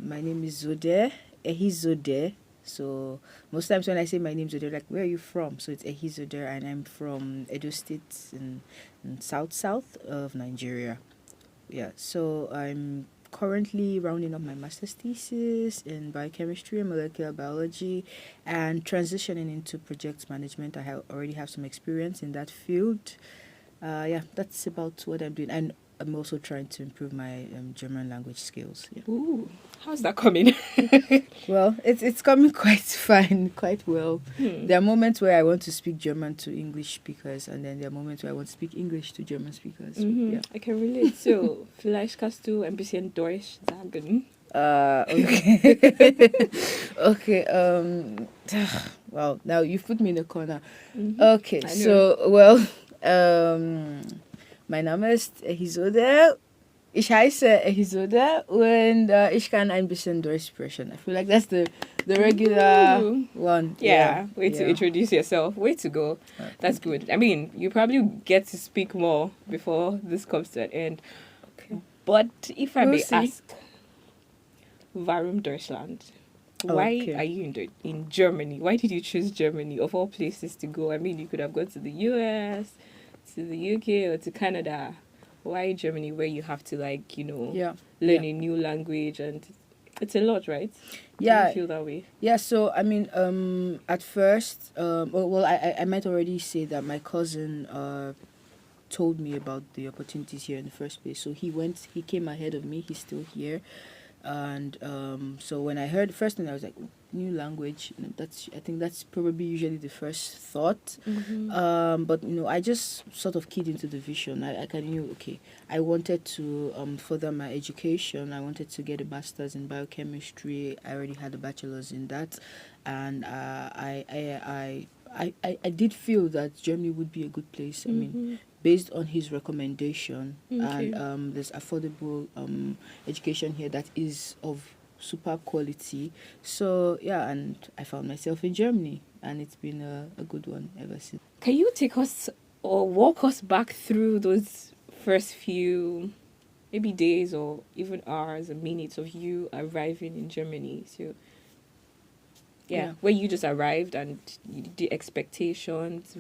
My name is Zode, Ehizode. So most times when I say my name, Zode, like, where are you from? So it's Ehizode, and I'm from Edo State in south of Nigeria. Yeah. So I'm currently rounding up my master's thesis in biochemistry and molecular biology, and transitioning into project management. Already have some experience in that field. Yeah, that's about what I'm doing. And I'm also trying to improve my German language skills. Yeah. Ooh, how's that coming? Well, it's coming quite fine, quite well. There are moments where I want to speak German to English speakers, and then there are moments where I want to speak English to German speakers. Yeah. I can relate. So, vielleicht kannst du ein bisschen Deutsch sagen? Okay. Okay. Well, now you've put me in a corner. Okay. So, well, mein Name ist Ehizode. Ich heiße Ehizode und ich kann ein bisschen Deutsch sprechen. I feel like that's the regular one. Yeah, way to introduce yourself. Way to go. That's good. I mean, you probably get to speak more before this comes to an end. Okay. But if I may see. ask, warum Deutschland? Why are you in Germany? Why did you choose Germany of all places to go? I mean, you could have gone to the US, to the UK, or to Canada. Why Germany, where you have to learn a new language, and it's a lot, right? Yeah. Do you feel that way? Yeah, so I mean, at first, I might already say that my cousin told me about the opportunities here in the first place. So he came ahead of me. He's still here. And so when I heard the first thing, I was like, new language. I think that's probably usually the first thought. But I just sort of keyed into the vision. I wanted to further my education. I wanted to get a master's in biochemistry. I already had a bachelor's in that, and I did feel that Germany would be a good place. I mean, based on his recommendation, and there's affordable education here that is of superb quality. So yeah, and I found myself in Germany, and it's been a good one ever since. Can you take us or walk us back through those first few maybe days or even hours and minutes of you arriving in Germany? So where you just arrived and the expectations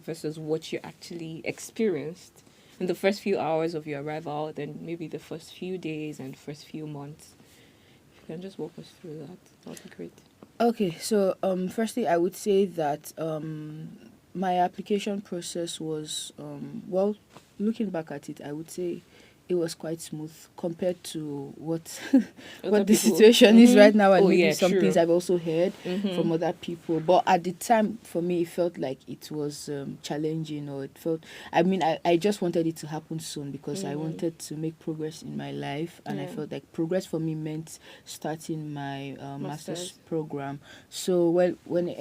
versus what you actually experienced in the first few hours of your arrival, then maybe the first few days and first few months. If you can just walk us through that would be great. Okay, so firstly, I would say that my application process was, looking back at it, I would say it was quite smooth compared to what the situation is right now, and maybe some things I've also heard from other people. But at the time, for me, it felt like it was challenging, or it felt. I mean, I just wanted it to happen soon because I wanted to make progress in my life, and I felt like progress for me meant starting my master's program. So when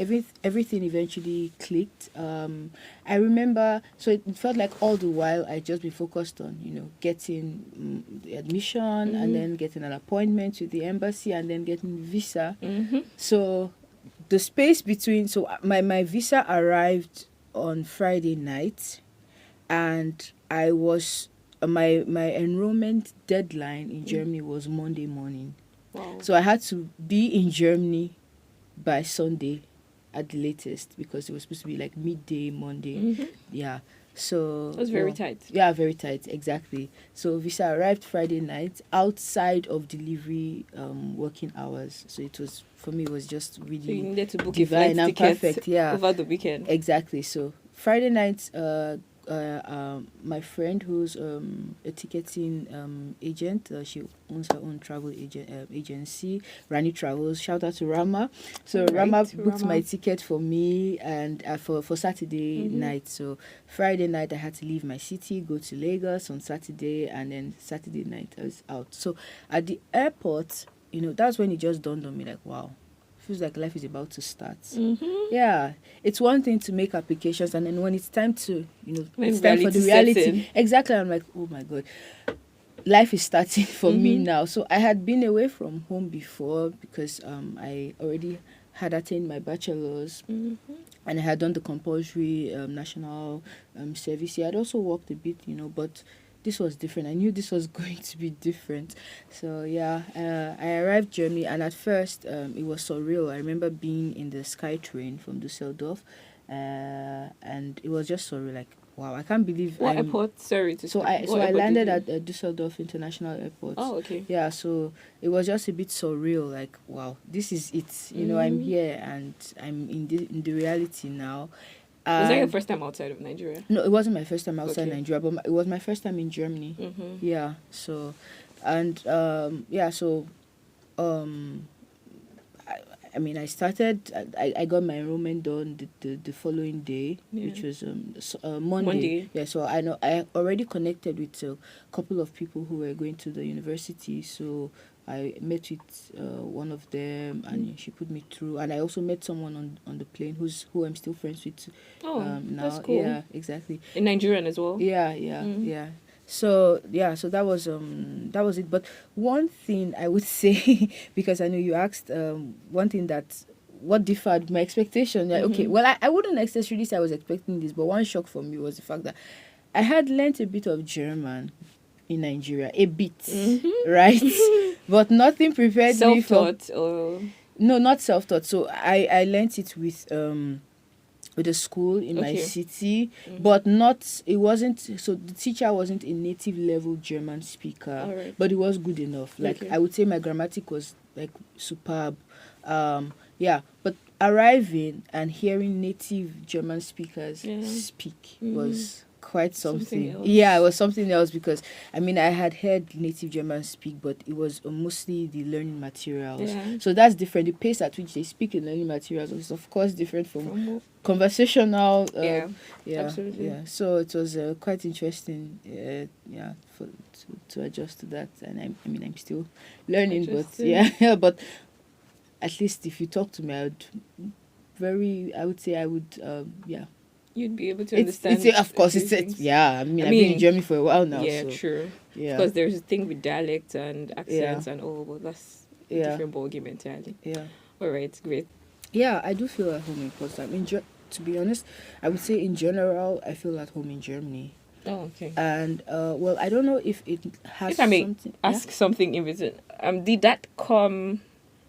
everything eventually clicked, I remember. So it felt like all the while I just been focused on getting the admission and then getting an appointment with the embassy and then getting visa. So the space between, so my visa arrived on Friday night, and I was my enrollment deadline in Germany was Monday morning. Wow. So I had to be in Germany by Sunday at the latest because it was supposed to be like midday Monday. Yeah. So it was very tight. Yeah, very tight, exactly. So visa arrived Friday night outside of delivery working hours. So it was, for me, it was just really so you needed to book divine and perfect. Yeah, over the weekend. Exactly. So Friday night, my friend who's a ticketing agent, she owns her own travel agency, Rani Travels. Shout out to Rama. So Rama booked my ticket for me and for Saturday night. So Friday night I had to leave my city, go to Lagos on Saturday, and then Saturday night I was out. So at the airport, that's when it just dawned on me, like, wow, feels like life is about to start. Yeah, it's one thing to make applications, and then when it's time to, it's time for the reality. Exactly, I'm like, oh my God, life is starting for me now. So I had been away from home before because I already had attained my bachelor's, and I had done the compulsory national service. I had also worked a bit, but this was different. I knew this was going to be different. So yeah, I arrived Germany, and at first it was surreal. I remember being in the sky train from Düsseldorf, and it was just surreal. Like, wow, I can't believe What I'm. airport? Sorry to So stop. I What so I airport did landed you? at Düsseldorf International Airport. Oh, okay. Yeah, so it was just a bit surreal. Like, wow, this is it. I'm Mm. here and I'm in the reality now. Was that your And first time outside of Nigeria? no, it wasn't my first time outside Okay. Nigeria, but it was my first time in Germany. Mm-hmm. Yeah. So, and yeah. So, um, I, I mean, I got my enrollment done the following day, Yeah. which was Monday. Monday. Yeah. So I know I already connected with a couple of people who were going to the university. So I met with one of them, and she put me through. And I also met someone on the plane who I'm still friends with Oh, now. that's cool. Yeah, exactly. In Nigerian as well. Yeah, yeah. So yeah, so that was it. But one thing I would say, because I know you asked, one thing that what differed my expectation. Yeah, okay. Well, I wouldn't necessarily say I was expecting this, but one shock for me was the fact that I had learnt a bit of German in Nigeria, a bit, right? But nothing prepared me for. Self-taught or No, not self-taught. So I learnt it with a school in my Okay. city, but not, it wasn't, so the teacher wasn't a native level German speaker, Alright. but it was good enough. Like, Okay. I would say my grammatic was like superb. Yeah, but arriving and hearing native German speakers Yeah. speak was quite Something something. else. Yeah, it was something else, because I mean, I had heard native German speak, but it was mostly the learning materials. Yeah. So that's different. The pace at which they speak in learning materials is of course different from From conversational. Yeah, Yeah, absolutely. yeah. So it was quite interesting. Yeah, to adjust to that, and I mean, I'm still learning, but Adjusting. yeah, but at least if you talk to me, I would say I would, yeah. You'd be able to It's understand. of course a few it's things. yeah. I mean, I've been in Germany for a while now. Yeah, so, true. Yeah. Because there's a thing with dialect and accents and all, but that's a Yeah. different ballgame entirely. Yeah. All right, great. Yeah, I do feel at home in Potsdam. To be honest, I would say in general, I feel at home in Germany. Oh, okay. And well, I don't know if it has If I may something. ask something in between, did that come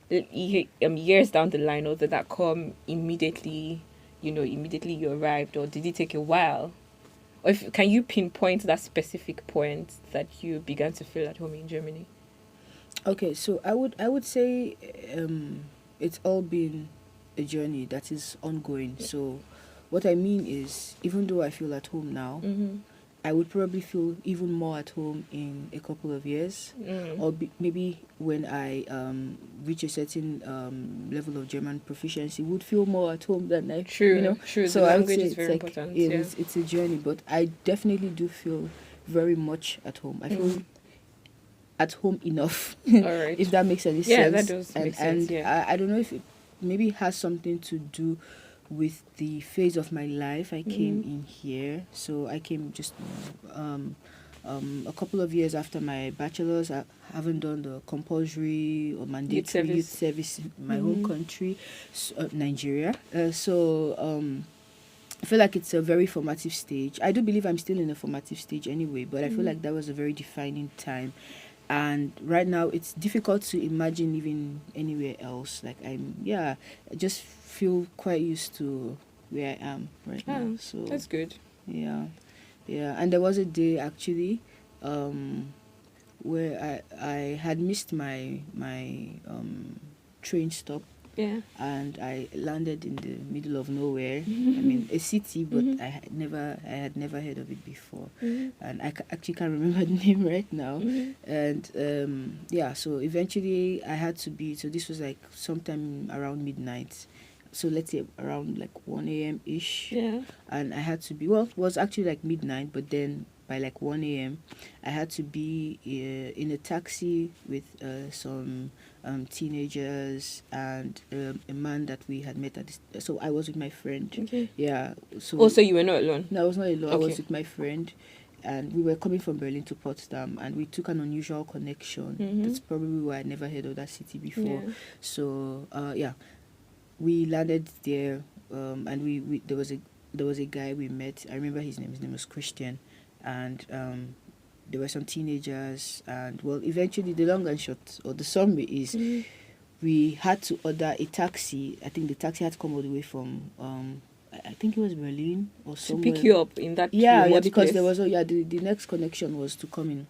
years down the line, or did that come immediately? Immediately you arrived, or did it take a while? Or can you pinpoint that specific point that you began to feel at home in Germany? Okay, so I would say it's all been a journey that is ongoing. So what I mean is, even though I feel at home now, I would probably feel even more at home in a couple of years, or maybe when I reach a certain level of German proficiency, would feel more at home than I. True. So The I would language say is it's very like important. it's a journey, but I definitely do feel very much at home. I feel at home enough, All right. if that makes any sense. Yeah, that does and, make sense. And Yeah. I don't know if it maybe has something to do with the phase of my life I came in here. So I came just a couple of years after my bachelor's. I haven't done the compulsory or mandatory youth service in my home country, Nigeria. I feel like it's a very formative stage. I do believe I'm still in a formative stage anyway, but I feel like that was a very defining time. And right now it's difficult to imagine living anywhere else. Like I just feel quite used to where I am right now. So That's good. yeah. And there was a day actually, where I had missed my train stop. Yeah. And I landed in the middle of nowhere. I mean, a city, but I had never heard of it before, and I actually can't remember the name right now. And so eventually I had to be. So this was like sometime around midnight. So let's say around like 1 a.m. ish. Yeah. And I had to be. Well, it was actually like midnight, but then by like 1 a.m. I had to be in a taxi with some teenagers and a man that we had met at this. So I was with my friend. Okay. Yeah. So Also, you were not alone. no, I was not alone. I was Okay. with my friend, and we were coming from Berlin to Potsdam, and we took an unusual connection. That's probably why I never heard of that city before. Yeah. So we landed there, and we there was a guy we met. I remember his name. His name was Christian, and there were some teenagers, and well, eventually the long and short, or the summary is, we had to order a taxi. I think the taxi had to come all the way from I think it was Berlin or To somewhere. pick you up in that Yeah, remote because place. there was the next connection was to come in.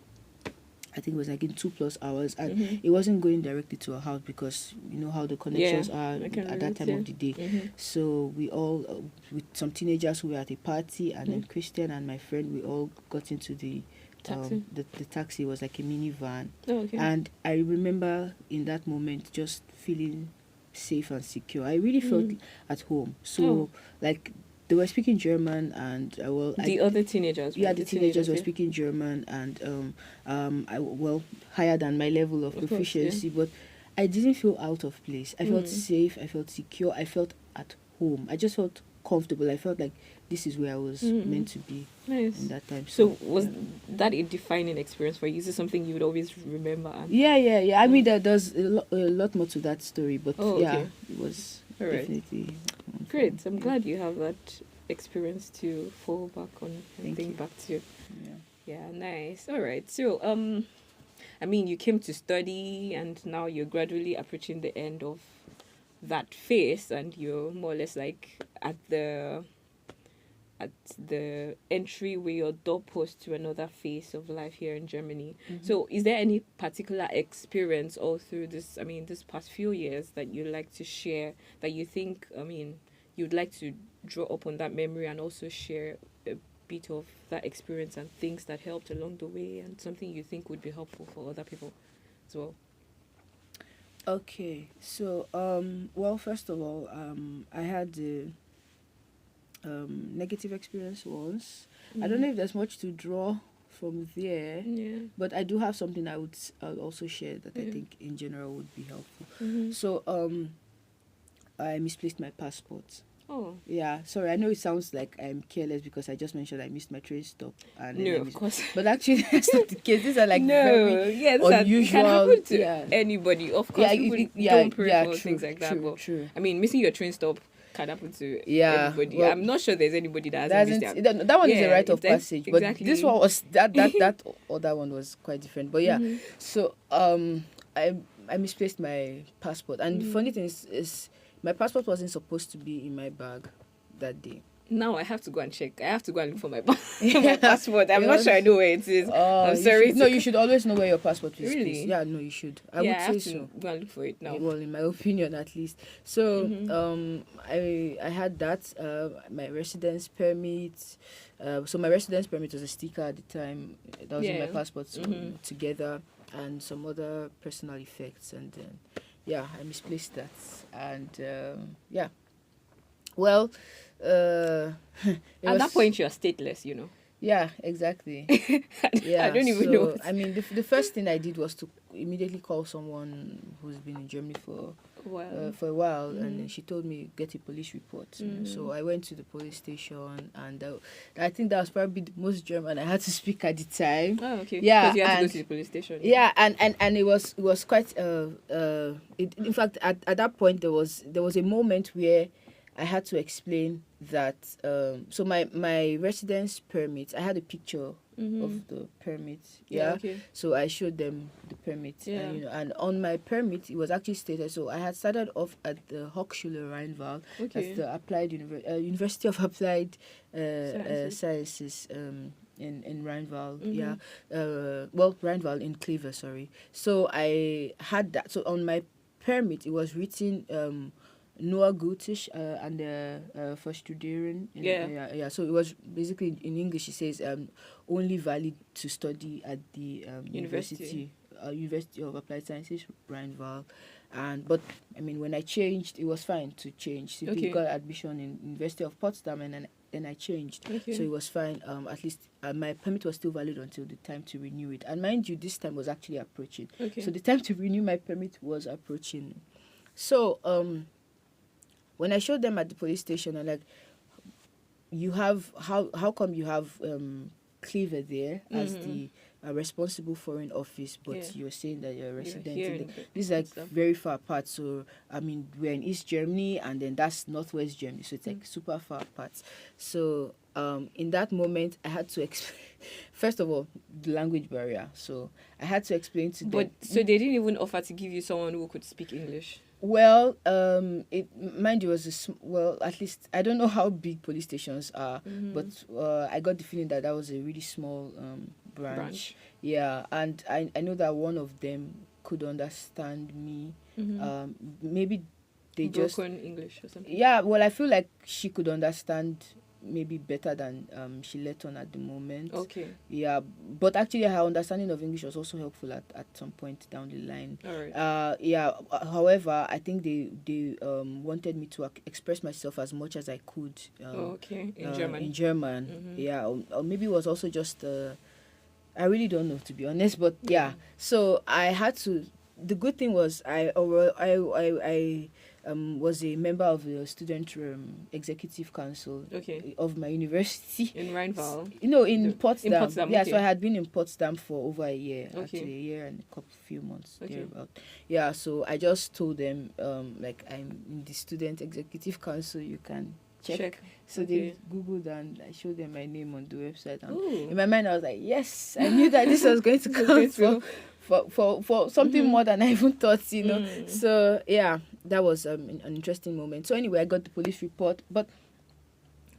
I think it was like in 2+ hours, and it wasn't going directly to our house because you know how the connections are I can at that time of the day. So we all, with some teenagers who were at a party, and then Christian and my friend, we all got into the Taxi. the taxi. Was like a minivan, Oh, okay. and I remember in that moment just feeling safe and secure. I really felt at home. So like they were speaking German, and the other teenagers. yeah, right? the teenagers were yeah. speaking German, and higher than my level of Of course, proficiency, but I didn't feel out of place. I felt safe. I felt secure. I felt at home. I just felt comfortable. I felt like this is where I was meant to be Nice. in that time. So was that a defining experience for you? Is it something you would always remember? And Yeah. I mean, there's a lot more to that story, but Oh, yeah, okay. it was All right. definitely Great. I'm yeah. glad you have that experience to fall back on and Thank think you. back to. Yeah. Yeah, nice. All right. So, I mean, you came to study, and now you're gradually approaching the end of that phase, and you're more or less like at the entryway or doorpost to another phase of life here in Germany. So, is there any particular experience all through this past few years that you'd like to share, that you think, you'd like to draw upon that memory and also share a bit of that experience and things that helped along the way, and something you think would be helpful for other people as well? Okay, so well, first of all, I had the negative experience once. I don't know if there's much to draw from there, Yeah. but I do have something I'll also share that I Yeah. think in general would be helpful. So I misplaced my passport. Oh. Yeah, sorry, I know it sounds like I'm careless because I just mentioned I missed my train stop, and then No, I of missed, course. but actually that's not the case. These are like No, very yeah, it can unusual. happen to Yeah. anybody. Of Yeah, course, people yeah, don't pray yeah, for true, things like that. true, But true. I mean, missing your train stop can happen to Yeah, everybody. well, I'm not sure there's anybody that hasn't missed that one is a Yeah, rite of it's passage, but exactly. this one was that other one was quite different. But yeah, so I misplaced my passport, and the funny thing is my passport wasn't supposed to be in my bag that day. Now I have to go and check. I have to go and look for my my passport. I'm not sure I know where it is. I'm You sorry. should, no, you should always know where your passport is. Really? Please. Yeah, no, you should. I Yeah, would I say have to so. go and look for it now. Well, in my opinion, at least. So, I had that my residence permit. So my residence permit was a sticker at the time. That was in my Yeah. passport, so together, and some other personal effects, and then I misplaced that, and well, it At was, that point, you're stateless, you know. yeah, exactly. Yeah, I don't even so, know. I mean, the first thing I did was to immediately call someone who's been in Germany for a while, and then she told me get a police report. So I went to the police station, and I think that was probably the most German I had to speak at the time. Oh, okay. Yeah, Because you had to go and- to the police station. Yeah, and it was quite in fact at that point there was a moment where I had to explain that so my residence permit, I had a picture of the permit. Yeah. Okay. So I showed them the permit. Yeah. And on my permit it was actually stated, so I had started off at the Hochschule Rheinwald. Okay. That's the applied University of Applied Sciences. Sciences in Rheinwald. Yeah. Well, Rheinwald in Clever, sorry. So I had that. So on my permit it was written Noah Gutisch and for Studieren. Yeah. So it was basically in English. It says only valid to study at the University of Applied Sciences Rheinwald. But I mean, when I changed, it was fine to change. Simply Okay. got admission in University of Potsdam, and then I changed. Okay. So it was fine. At least my permit was still valid until the time to renew it. And mind you, this time was actually approaching. Okay. So the time to renew my permit was approaching. So when I showed them at the police station, I'm like, you have how come you have Cleaver there as the responsible foreign office, but you're saying that you're a resident here in in this is like Potsdam. very far apart. So I mean, we're in East Germany, and then that's Northwest Germany, so it's like super far apart. So in that moment, I had to first of all, the language barrier. So I had to explain to them. But so they didn't even offer to give you someone who could speak English? Well, it mind you was well, at least I don't know how big police stations are, but I got the feeling that was a really small branch. Yeah, and I know that one of them could understand me. Maybe they broken English or something. Yeah, well, I feel like she could understand maybe better than she let on at the moment. Okay. Yeah, but actually her understanding of English was also helpful at some point down the line. All right. Yeah. However, I think they wanted me to express myself as much as I could. Okay. In German. In German. Yeah, or maybe it was also just. I really don't know, to be honest, but yeah. So I had to. The good thing was I was a member of the student executive council of my university in Rheinval. In Potsdam. In Potsdam. Yeah, so I had been in Potsdam for over a year, Okay. actually a year and a few months thereabout. Yeah, so I just told them like I'm in the student executive council. You can check. So they Googled and I showed them my name on the website. And in my mind, I was like, yes, I knew that this was going to come for something more than I even thought, So yeah, that was an interesting moment. So anyway, I got the police report, but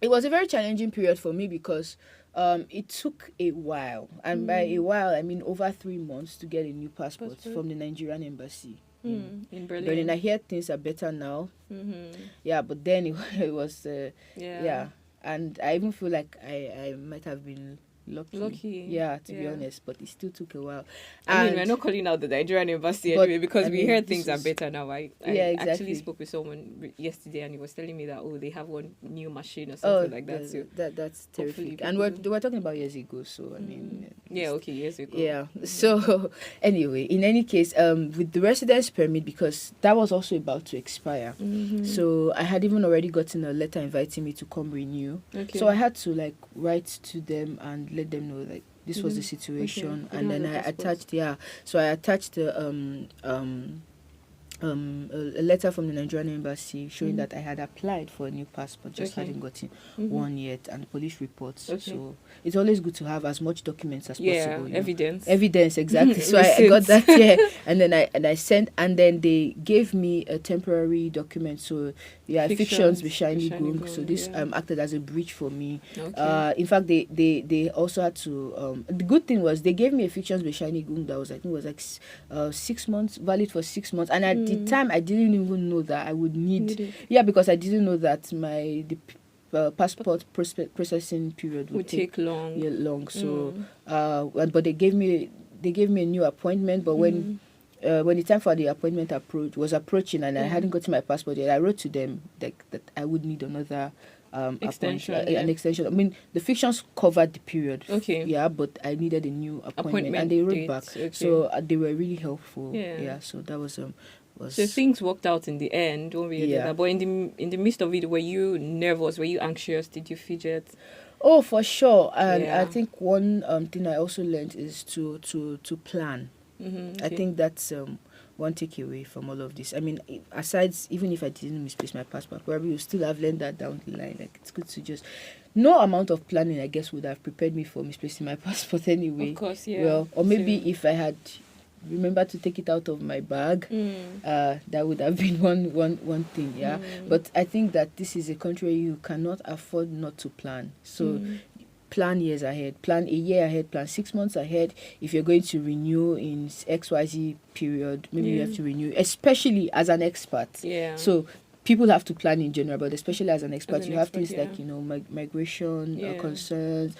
it was a very challenging period for me because it took a while, and by a while I mean over 3 months to get a new passport from the Nigerian embassy in Berlin. I hear things are better now. Yeah, but then it was and I even feel like I might have been lucky. Yeah, to be honest, but it still took a while. I mean, we're not calling out the Nigerian embassy anyway because we hear things are better now. I actually spoke with someone yesterday and he was telling me that they have one new machine or something like that. So that's terrific. And we're talking about years ago, so I mean, years ago. Yeah. So anyway, in any case, with the residence permit, because that was also about to expire, so I had even already gotten a letter inviting me to come renew. So I had to write to them and let them know this was the situation, and then I attached a letter from the Nigerian embassy showing that I had applied for a new passport, just hadn't gotten one yet, and police reports. So it's always good to have as much documents as possible. Evidence, exactly. So I got that, and then I sent, and then they gave me a temporary document. So fictions with shiny gung. So this acted as a bridge for me. In fact, they also had to. The good thing was they gave me a fictions with shiny gung that was 6 months, valid for 6 months, and at the time I didn't even know that I would need. Because I didn't know that the passport processing period would take long. So, but they gave me a new appointment. But when the time for the appointment was approaching, and I hadn't gotten my passport yet, I wrote to them that I would need another extension. An extension. I mean, the fictions covered the period. But I needed a new appointment and they wrote back. So they were really helpful. So that was So things worked out in the end, one way or the other. But in the midst of it, were you nervous? Were you anxious? Did you fidget? Oh, for sure. And I think one thing I also learned is to plan. I think that's one takeaway from all of this. I mean, aside, even if I didn't misplace my passport, probably you still have learned that down the line. It's good to just... No amount of planning, I guess, would have prepared me for misplacing my passport anyway. Of course, yeah. Well, or maybe if I had remembered to take it out of my bag, that would have been one thing, But I think that this is a country where you cannot afford not to plan. So plan years ahead, plan a year ahead, plan 6 months ahead. If you're going to renew in XYZ period, maybe you have to renew, especially as an expat. So people have to plan in general, but especially as an expat, you have things like migration concerns,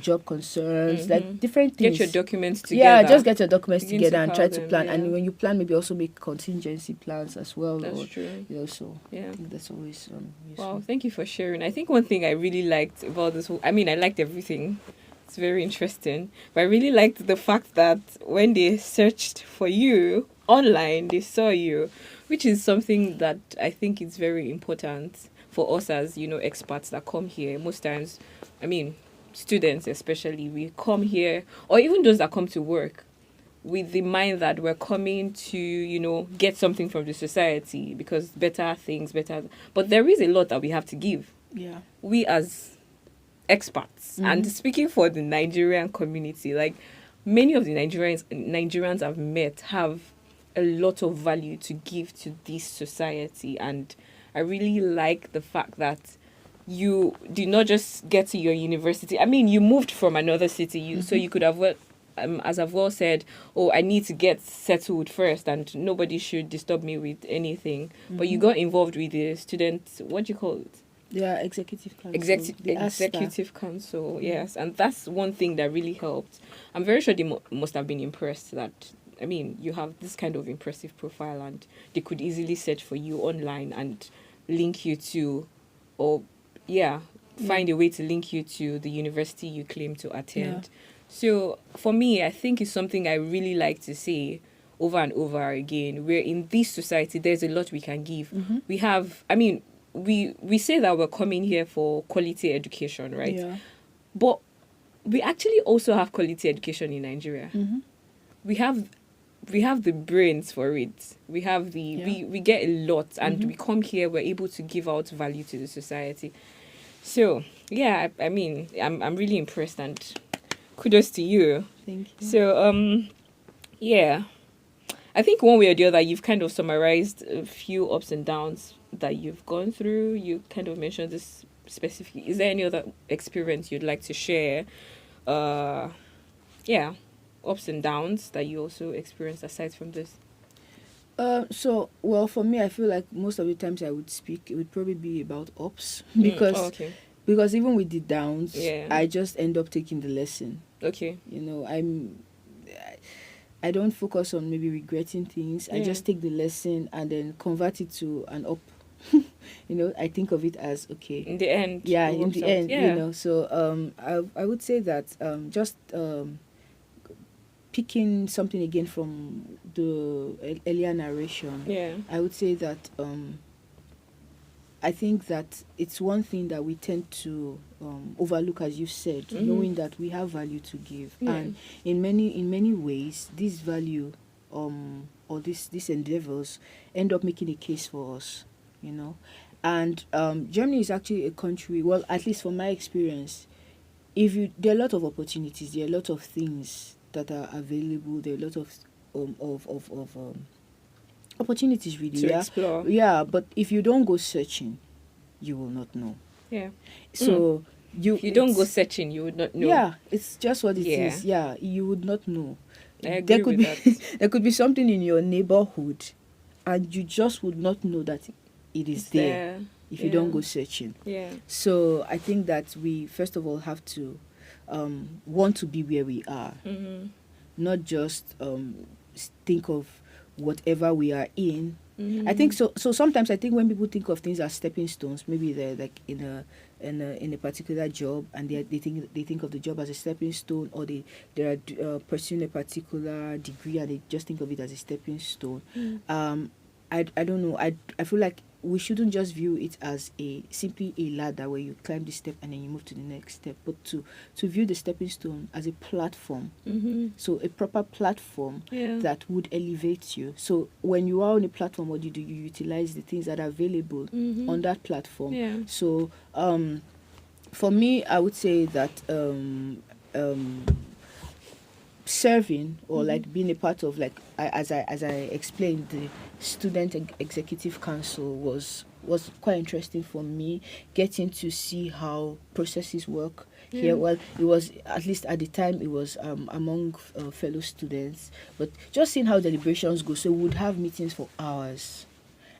job concerns, like different things. Get your documents together. Just get your documents together and try to plan. And when you plan, maybe also make contingency plans as well. That's true. So I think that's always useful. Wow, thank you for sharing. I think one thing I really liked about this whole... I mean, I liked everything. It's very interesting. But I really liked the fact that when they searched for you online, they saw you, which is something that I think is very important for us as, expats that come here. Most times, I mean, students especially, we come here, or even those that come to work, with the mind that we're coming to, get something from the society because better things. But there is a lot that we have to give. Yeah. We as experts. And speaking for the Nigerian community, like many of the Nigerians I've met have a lot of value to give to this society, and I really like the fact that you did not just get to your university. I mean, you moved from another city, so you could have as I've well said, oh, I need to get settled first, and nobody should disturb me with anything. But you got involved with the student. What do you call it? Yeah, executive council. Executive council, yes. And that's one thing that really helped. I'm very sure they must have been impressed that, I mean, you have this kind of impressive profile, and they could easily search for you online and link you to, or, find a way to link you to the university you claim to attend. Yeah. So, for me, I think it's something I really like to say over and over again. Where in this society, there's a lot we can give. We have, I mean, we say that we're coming here for quality education, right? Yeah. But we actually also have quality education in Nigeria. We have the brains for it. We have we get a lot, and we come here, we're able to give out value to the society. So yeah, I mean, I'm really impressed, and kudos to you. Thank you. So yeah, I think one way or the other, you've kind of summarized a few ups and downs that you've gone through. You kind of mentioned this specifically. Is there any other experience you'd like to share? Ups and downs that you also experienced aside from this? So, well, for me, I feel like most of the times I would speak, it would probably be about ups because even with the downs, I just end up taking the lesson. Okay. You know, I don't focus on maybe regretting things. I just take the lesson and then convert it to an up. You know, I think of it as okay. In the end. Yeah, in the end, you know. So I would say that just picking something again from the earlier narration. I would say that I think that it's one thing that we tend to overlook, as you said, knowing that we have value to give, and in many ways, this value or these endeavors end up making a case for us, you know. And Germany is actually a country. Well, at least from my experience, there are a lot of opportunities, there are a lot of things that are available. There are a lot of opportunities really to explore. Yeah, but if you don't go searching, you will not know. Yeah. So if you don't go searching, you would not know. Yeah, it's just what it is. Yeah, you would not know. I agree with that. There could be something in your neighborhood, and you just would not know that it is there if you don't go searching. Yeah. So I think that we first of all have to want to be where we are, not just think of whatever we are in. I think so sometimes I think when people think of things as stepping stones, maybe they're like in a particular job, and they think of the job as a stepping stone, or they are pursuing a particular degree and they just think of it as a stepping stone. I don't know. I feel like we shouldn't just view it as simply a ladder where you climb the step and then you move to the next step, but to view the stepping stone as a platform. So a proper platform that would elevate you. So when you are on a platform, what do? You utilize the things that are available on that platform. So for me, I would say that serving or like being a part of, like as I explained, the student executive council was quite interesting for me, getting to see how processes work here. Well, it was, at least at the time, it was among fellow students, but just seeing how deliberations go. So we would have meetings for hours.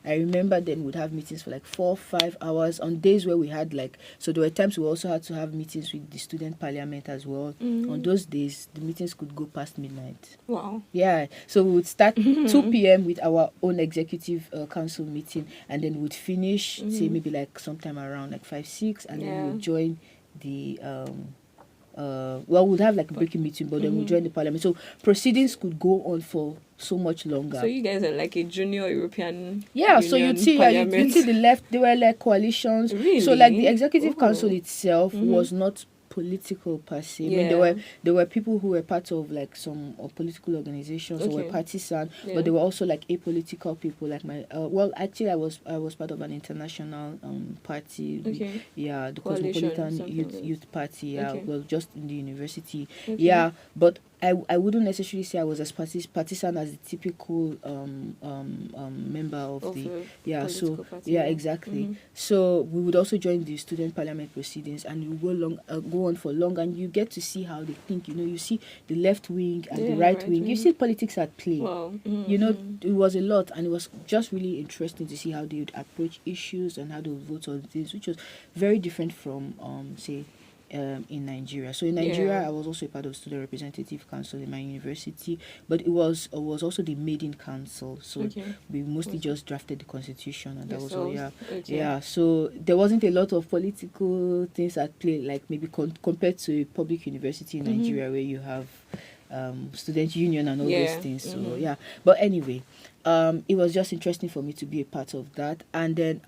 I remember then we'd have meetings for like 4-5 hours on days where we had so there were times we also had to have meetings with the student parliament as well. On those days, the meetings could go past midnight. Wow. Yeah. So we would start 2 p.m. with our own executive council meeting, and then we'd finish, say maybe like sometime around like 5-6, and then we'd join the we'd have like a breaking meeting, but then we'd join the parliament. So proceedings could go on for so much longer. So you guys are like a junior European so you'd see the left, they were like coalitions. Really? So like the executive council itself was not political per se. I mean, Yeah. there were people who were part of like some political organizations or were Okay. partisan, Yeah. but there were also like apolitical people. Like well, actually, I was part of an international party. Okay. Yeah, the Coalition, Cosmopolitan something like that. Youth Party. Yeah, Okay. well, just in the university. Okay. Yeah, but I wouldn't necessarily say I was as partisan as the typical member of the yeah. So political party, yeah, exactly. Mhm. So we would also join the student parliament proceedings, and you go on for long, and you get to see how they think. You know, you see the left wing and the Yeah, right right wing. You wing. see politics at play. Wow. You know, it was a lot, and it was just really interesting to see how they would approach issues and how they would vote on things, which was very different from say in Nigeria. So in Nigeria, Yeah. I was also a part of student representative council in my university, but it was also the maiden council. So Okay. we mostly Okay. just drafted the constitution, and that was all. Yourselves. Yeah, Okay. yeah. So there wasn't a lot of political things at play, like maybe compared to a public university in Nigeria where you have student union and all those things. So yeah, but anyway, it was just interesting for me to be a part of that, and then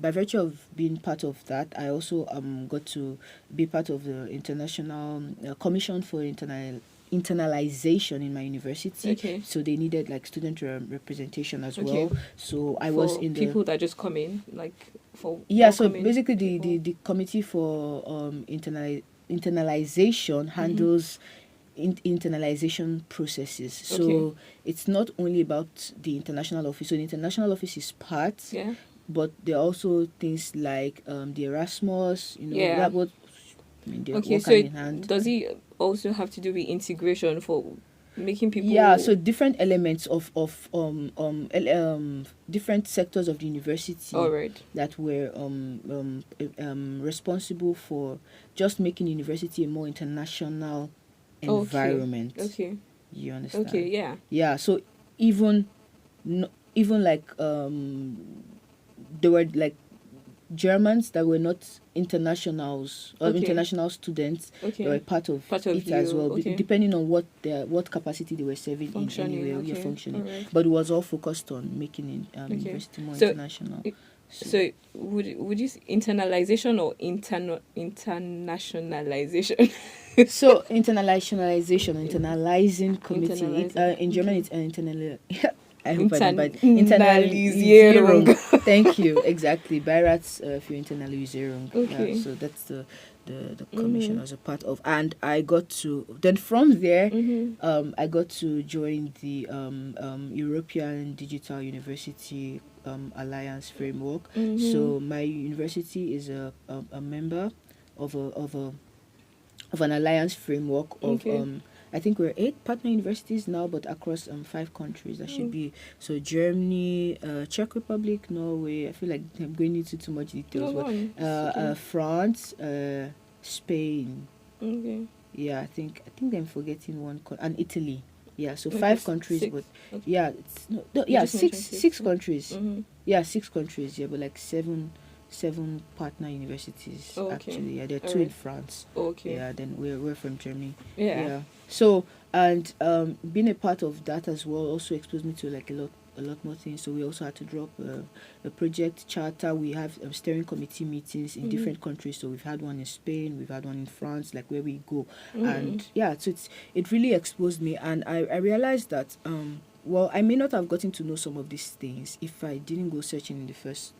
by virtue of being part of that, I also got to be part of the international commission for internalization in my university. Okay. So they needed like student representation as Okay. well. So I For was in the people that just come in, like for yeah. So welcoming basically, people. the committee for internalization handles internalization processes. So Okay. it's not only about the international office. So the international office is part, Yeah. but there are also things like the Erasmus. You know, Yeah. that what I mean, they Okay. work So hand in hand. does it also have to do with integration for making people? Yeah, so different elements of different sectors of the university All right. that were responsible for just making university a more international environment. Okay. You understand? Okay. Yeah. Yeah, so even like there were like Germans that were not internationals or Okay. international students. Okay. They were part of Part of it as you, well, okay. depending on what capacity they were serving Functioning. in anyway. Okay. Yeah, functioning. All right. But it was all focused on making Okay. university more So, international. So would you say internalization or internationalization? So internalizing committee. Internalising, In German, okay. it's internal. I hope I don't bad. Internalisierung. Thank you. Exactly. Beirat's für Internalisierung. Okay. Yeah, so that's the commission I was a part of, and I got to then from there. I got to join the European Digital University Alliance framework. So my university is a member of an alliance framework of Okay. I think we're 8 partner universities now, but across 5 countries. That should be so Germany, Czech Republic, Norway. I feel like I'm going into too much details. No, But go on. Okay. France, Spain. Okay. Yeah, I think I'm forgetting one and Italy. Yeah, so Okay, 5 countries, 6. but Okay. yeah, it's You yeah, just six mentioned 6 6. countries. Mhm. Yeah, 6 countries. Yeah, but like seven partner universities Okay. actually. Yeah, there are 2 in Alright. France. Okay. Yeah, then we're from Germany. Yeah. So and being a part of that as well also exposed me to like a lot more things. So we also had to drop a project charter. We have steering committee meetings in different countries. So we've had one in Spain, we've had one in France, like where we go. And yeah, so it really exposed me, and I realized that well, I may not have gotten to know some of these things if I didn't go searching in the first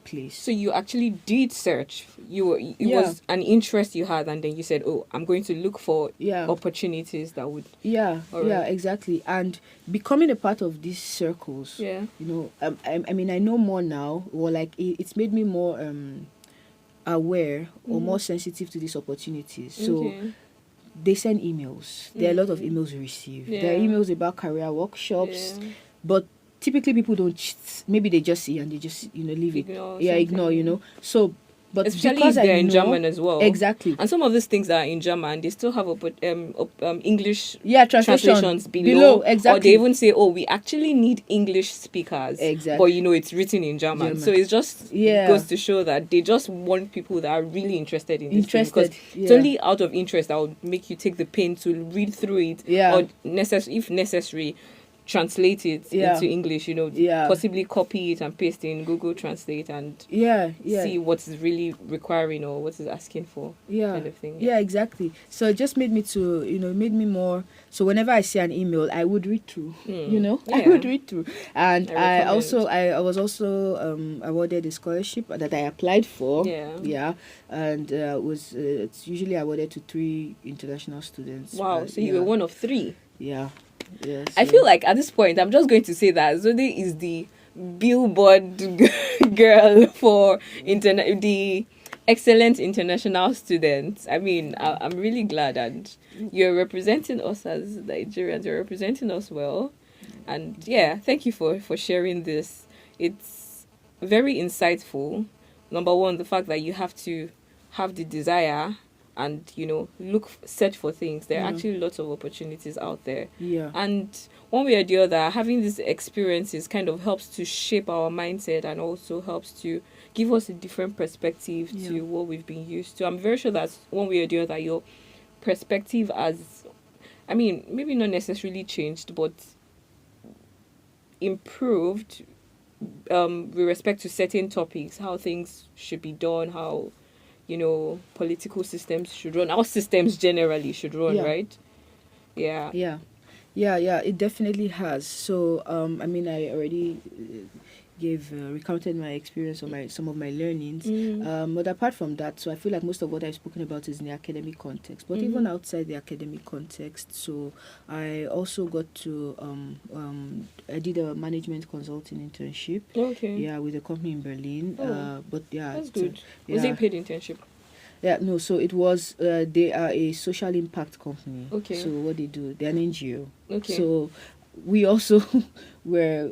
place. So you actually did search. It Yeah. was an interest you had, and then you said, "Oh, I'm going to look for Yeah. opportunities that would." Yeah, All yeah, right. exactly. And becoming a part of these circles, Yeah. you know, I mean, I know more now, or like it's made me more aware or more sensitive to these opportunities. So Okay. they send emails. There are a lot of emails we receive. There are Yeah. emails about career workshops, Yeah. but typically people don't. Maybe they just see and they just leave it. Ignore Yeah, something. ignore. So, but Especially because if they're I in know, German as well. Exactly. And some of these things that are in German, they still have English Yeah, translations below. Or exactly. they even say, "Oh, we actually need English speakers." Exactly. But it's written in German. So it's just goes to show that they just want people that are really interested in this thing, because it's only out of interest that will make you take the pain to read through it. Yeah. Or if necessary, translate it Yeah. into English, Yeah. possibly copy it and paste in Google Translate and Yeah. see what is really requiring or what is asking for, Yeah. kind of thing. Yeah, exactly. So it just made me to, made me more. So whenever I see an email, I would read through. I Yeah. would read through, and I recommend. I was also awarded a scholarship that I applied for. Yeah. Yeah, and it's usually awarded to 3 international students. Wow. So you yeah. were one of 3. Yeah. Yeah. I So, feel like at this point, I'm just going to say that Zode is the billboard girl for the excellent international students. I mean, I'm really glad, and you're representing us as Nigerians. You're representing us well, and yeah, thank you for sharing this. It's very insightful. Number one, the fact that you have to have the desire and search for things. There are actually lots of opportunities out there. Yeah. And one way or the other, having these experiences kind of helps to shape our mindset and also helps to give us a different perspective to what we've been used to. I'm very sure that one way or the other, your perspective maybe not necessarily changed, but improved with respect to certain topics, how things should be done, how political systems should run, how systems generally should run, right? Yeah. Yeah, it definitely has. So, I already recounted my experience or some of my learnings. But apart from that, so I feel like most of what I've spoken about is in the academic context. But even outside the academic context, so I also got to I did a management consulting internship. Okay. Yeah, with a company in Berlin. But yeah, that's good. Was it paid internship? Yeah, no, so it was, they are a social impact company. Okay. So what they do, they're an NGO. Okay. So we also were,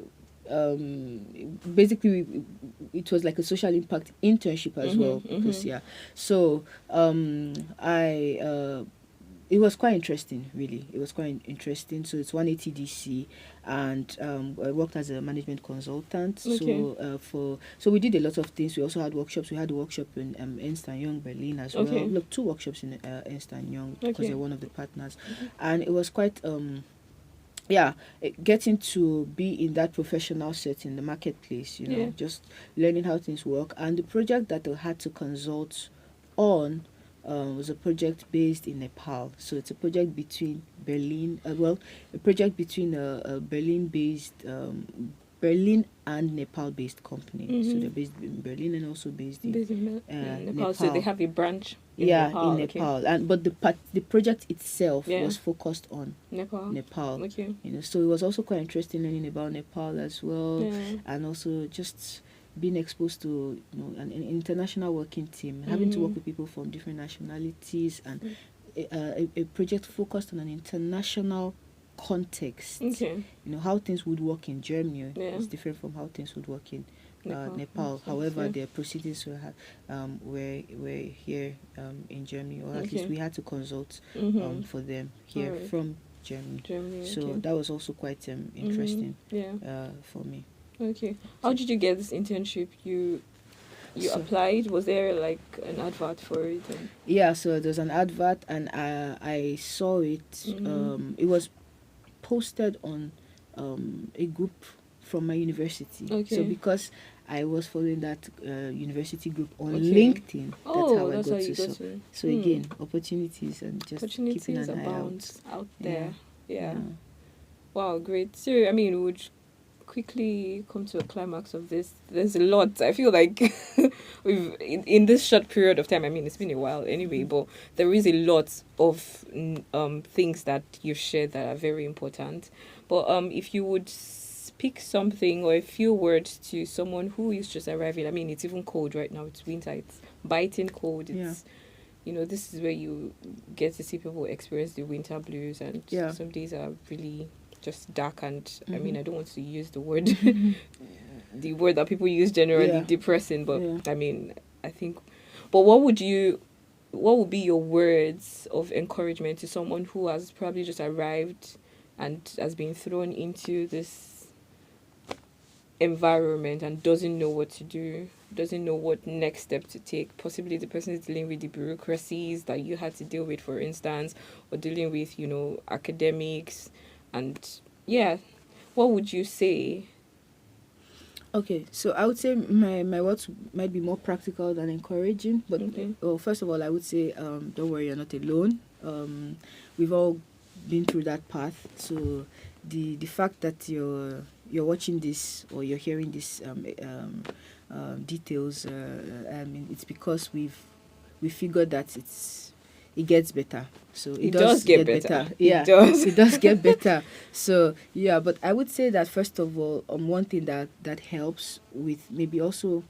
basically, it was like a social impact internship as well. Because, so it was quite interesting, really. It was quite interesting. So it's 180 DC, and I worked as a management consultant. Okay. So we did a lot of things. We also had workshops. We had a workshop in Ernst and Young Berlin as well. Okay. Look, 2 workshops in Ernst and Young because Okay. they're one of the partners, and it was quite getting to be in that professional setting, the marketplace. Just learning how things work. And the project that I had to consult on was a project based in Nepal. So it's a project between Berlin, a project between a Berlin-based, Berlin and Nepal-based company. So they're based in Berlin and also based in Nepal. So they have a branch in Nepal. Okay. But the project itself was focused on Nepal. Okay. So it was also quite interesting learning about Nepal as well, and also just being exposed to an international working team, having to work with people from different nationalities, and a project focused on an international context. Okay. How things would work in Germany is different from how things would work in Nepal. However, their proceedings were here in Germany, or at least we had to consult for them here from Germany. So that was also quite interesting for me. Okay. How did you get this internship? You applied? Was there like an advert for it? Yeah, so there's an advert, and I saw it. It was posted on a group from my university. Okay. So because I was following that university group on LinkedIn, that's how I got to. So again, opportunities and just keeping an eye out there. Yeah. Wow, great. So we would quickly come to a climax of this. There's a lot. I feel like we've in this short period of time. It's been a while anyway, but there is a lot of things that you've shared that are very important. But if you would speak something or a few words to someone who is just arriving. It's even cold right now. It's winter. It's biting cold. It's this is where you get to see people experience the winter blues, and some days are really just dark, and I don't want to use the word the word that people use generally, depressing, but I think, but what would be your words of encouragement to someone who has probably just arrived and has been thrown into this environment and doesn't know what to do, doesn't know what next step to take? Possibly the person is dealing with the bureaucracies that you had to deal with, for instance, or dealing with academics. And what would you say? Okay, so I would say my words might be more practical than encouraging, but Okay. well, first of all, I would say don't worry, you're not alone. We've all been through that path. So the fact that you're watching this or you're hearing this details, I mean, it's because we figured that it gets better. So it It does does get get better. better. It Yeah, does. it does get better. So yeah, but I would say that first of all, one thing that helps with maybe also,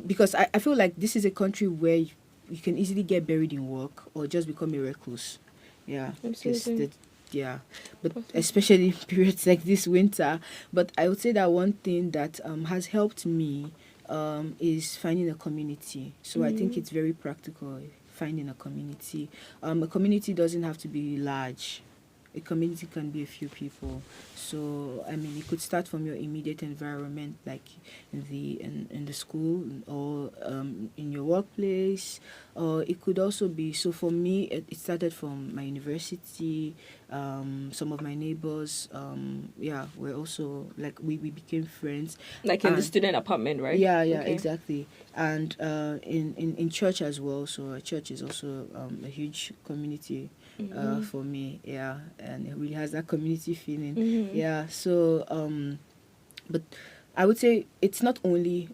because I feel like this is a country where you can easily get buried in work or just become a recluse. Yeah, because Absolutely. yeah, but Awesome. especially in periods like this winter. But I would say that one thing that has helped me is finding a community. So I think Mm. it's very practical finding a community. A community doesn't have to be large. A community can be a few people. So I mean, it could start from your immediate environment, like in the school or in your workplace, or it could also be. So for me, it started from my university. Some of my neighbors, yeah, were also like we became friends, Like in the and student apartment, right? yeah, yeah, Okay. exactly. And in church as well. So a church is also a huge community Mm-hmm. for me. Yeah, and it really has that community feeling. Mm-hmm. Yeah. So but I would say it's not only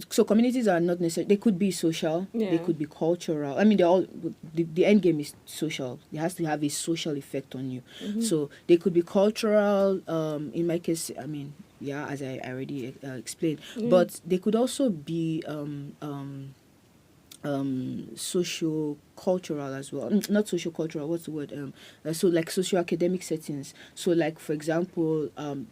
so communities are not necessarily, they could be social, they Yeah. could be cultural. I mean, they're all, the end game is social. It has to have a social effect on you. Mm-hmm. So they could be cultural. In my case, I mean, yeah, as I already explained, Yeah. but they could also be socio cultural as well. Not social cultural, what's the word? So like socio academic settings. So like for example,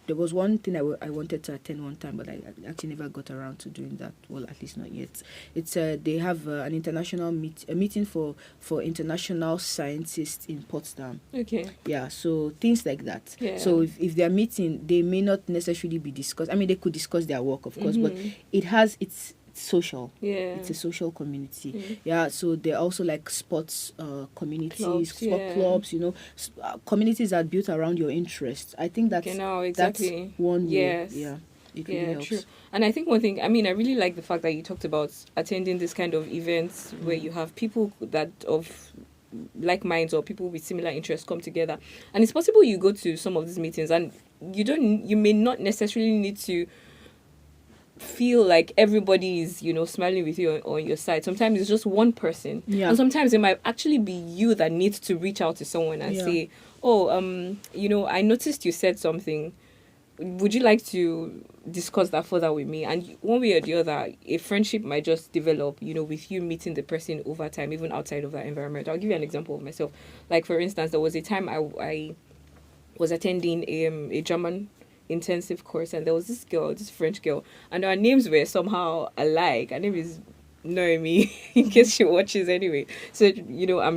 there was one thing I wanted to attend one time, but I actually never got around to doing that. Well, at least not yet. It's they have an international a meeting for international scientists in Potsdam. Okay. Yeah, so things like that. Yeah. So if they're meeting, they may not necessarily be discussed. I mean, they could discuss their work, of course, but Mm-hmm. it has it's social. Yeah. It's a social community. Mm. Yeah, so they're also like sports communities, Clubs. sport Yeah. clubs. Communities are built around your interests. I think Okay. Now that's exactly. one way. Yes. Yeah, it really Yeah, true. helps. And I think one thing, I mean, I really like the fact that you talked about attending this kind of events where you have people that of like minds or people with similar interests come together. And it's possible you go to some of these meetings and you may not necessarily need to feel like everybody is, smiling with you on your side. Sometimes it's just one person. Yeah. And sometimes it might actually be you that needs to reach out to someone and Yeah. say, oh, I noticed you said something, would you like to discuss that further with me? And one way or the other, a friendship might just develop, with you meeting the person over time, even outside of that environment. I'll give you an example of myself. Like, for instance, there was a time I was attending a German intensive course, and there was this French girl, and our names were somehow alike. Her name is Noemi, in case she watches anyway. So, I'm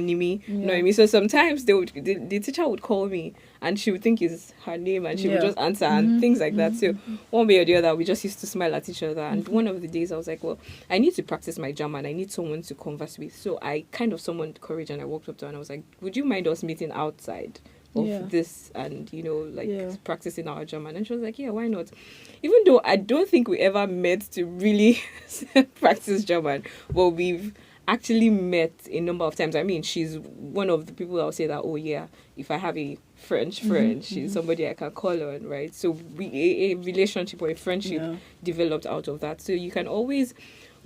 Nimi, Yeah. Noemi. So sometimes the teacher would call me and she would think it's her name and she would Yeah. just answer and things like that. So one way or the other, we just used to smile at each other. And one of the days I was like, well, I need to practice my German. I need someone to converse with. So I kind of summoned courage and I walked up to her and I was like, would you mind us meeting outside of Yeah. this and, Yeah. practicing our German? And she was like, yeah, why not? Even though I don't think we ever met to really practice German, but we've actually met a number of times. I mean, she's one of the people I'll say that, oh yeah, if I have a French friend, she's somebody I can call on, right? So a relationship or a friendship Yeah. developed out of that. So you can always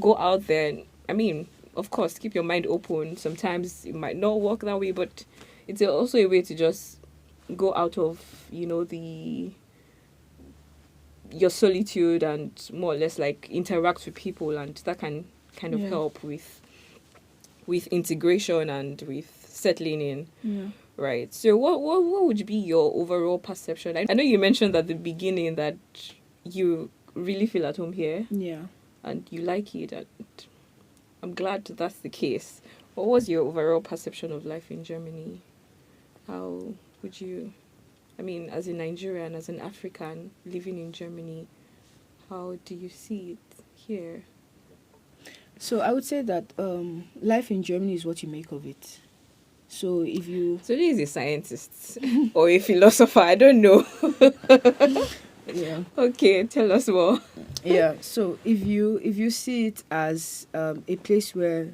go out there and, I mean, of course, keep your mind open. Sometimes it might not work that way, but it's also a way to just go out of, your solitude and more or less like interact with people, and that can kind of Yeah. help with integration and with settling in. Yeah. Right. So what would be your overall perception? I know you mentioned at the beginning that you really feel at home here Yeah. and you like it, and I'm glad that's the case. What was your overall perception of life in Germany? How would you, I mean, as a Nigerian, as an African living in Germany, how do you see it here? So I would say that life in Germany is what you make of it. So if you So this is a scientist or a philosopher. I don't know. yeah. Okay, tell us more. Yeah, so if you see it as a place where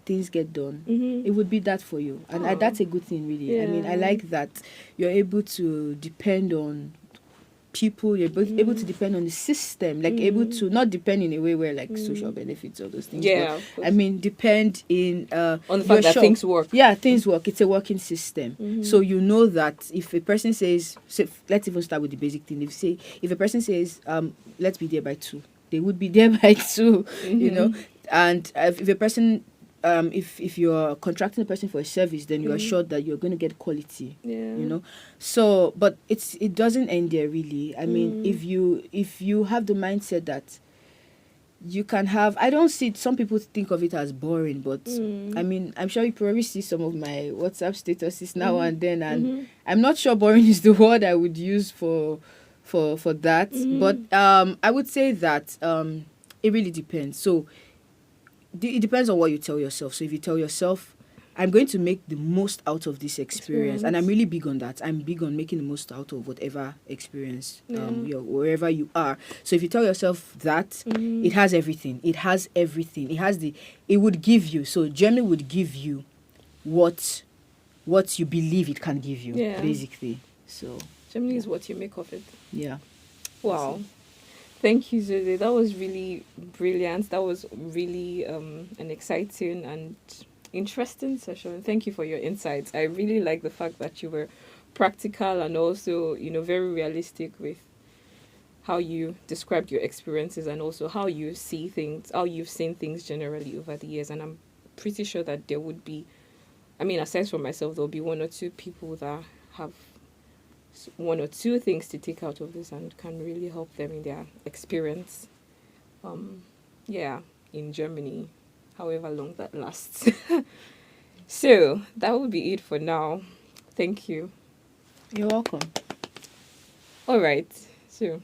things get done, Mm-hmm. it would be that for you, and Oh, that's a good thing, really. I mean, I yeah. like that you're able to depend on people. You're both able to depend on the system, like able to not depend in a way where like social benefits or those things, but Yeah, of I course. mean depend in On the you're fact that sure. things work. Yeah, things work. It's a working system. So you know that if a person says, so let's even start with the basic thing. If a person says, let's be there by 2, they would be there by 2, you know. And if a person, if you're contracting a person for a service, then you're assured that you're going to get quality, Yeah. So, but it doesn't end there, really. I mean, if you have the mindset that you can have, I don't see it, some people think of it as boring, but I mean, I'm sure you probably see some of my WhatsApp statuses now and then, and I'm not sure boring is the word I would use for that, but I would say that it really depends. So it depends on what you tell yourself. So if you tell yourself, I'm going to make the most out of this experience, and I'm really big on that. I'm big on making the most out of whatever experience, wherever you are. So if you tell yourself that, it has everything. It has everything. It would give you. So Germany would give you what you believe it can give you, basically. So Germany is what you make of it. yeah. Wow. Thank you, Zoe. That was really brilliant. That was really an exciting and interesting session. Thank you for your insights. I really like the fact that you were practical and also, very realistic with how you described your experiences and also how you see things, how you've seen things generally over the years. And I'm pretty sure that there would be, I mean, aside from myself, there'll be one or two people that have one or two things to take out of this and can really help them in their experience. In Germany, however long that lasts. So that will be it for now. Thank you. You're welcome. All right. So